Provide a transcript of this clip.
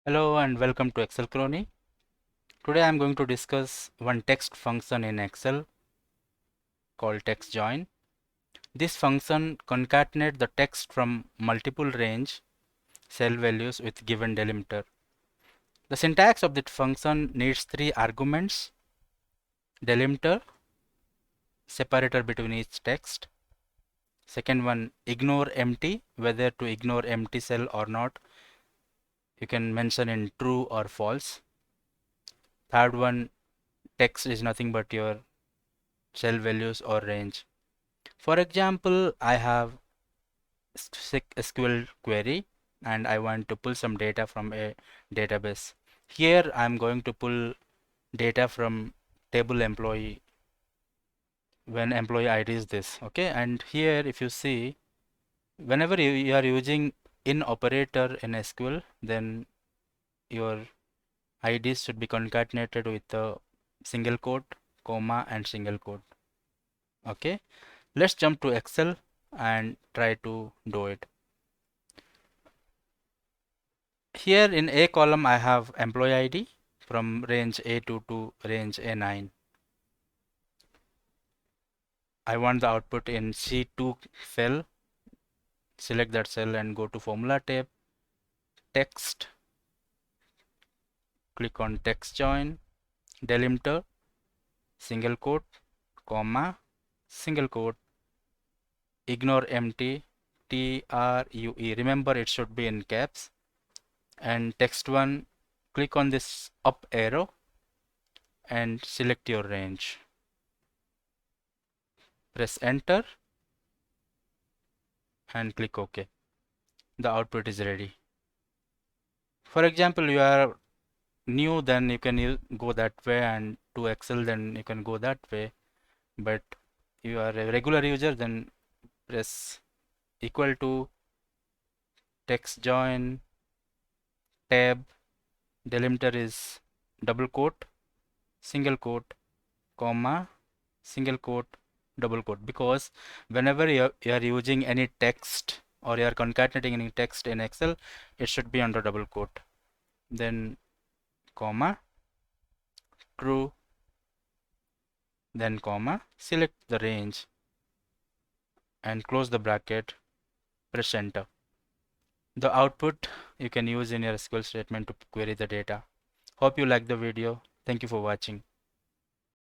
Hello and welcome to Excel Crony. Today I am going to discuss one text function in Excel called TEXTJOIN. This function concatenates the text from multiple range cell values with given delimiter. The syntax of that function needs three arguments: delimiter, separator between each text. Second one, ignore empty, whether to ignore empty cell or not. You can mention in true or false. Third one, text is nothing but your cell values or range. For example, I have SQL query and I want to pull some data from a database. Here I'm going to pull data from table employee when employee ID is this. Okay, and here if you see, whenever you are using in operator in SQL, then your IDs should be concatenated with a single quote, comma, and single quote. Okay, let's jump to Excel and try to do it. Here in A column I have employee ID from range A2 to range A9. I want the output in C2 cell. Select that cell and go to Formula tab, Text, click on TEXTJOIN, delimiter, single quote, comma, single quote, ignore empty, TRUE. Remember it should be in caps. And text one, click on this up arrow and select your range. Press enter and click OK. The output is ready. For example, you are new, then you can go that way, and to Excel, then you can go that way. But you are a regular user, then press equal to text join tab, delimiter is double quote, single quote, comma, single quote, double quote, because whenever you are using any text or you are concatenating any text in Excel, it should be under double quote. Then comma, true, then comma, select the range and close the bracket, press enter. The output you can use in your SQL statement to query the data. Hope you like the video. Thank you for watching.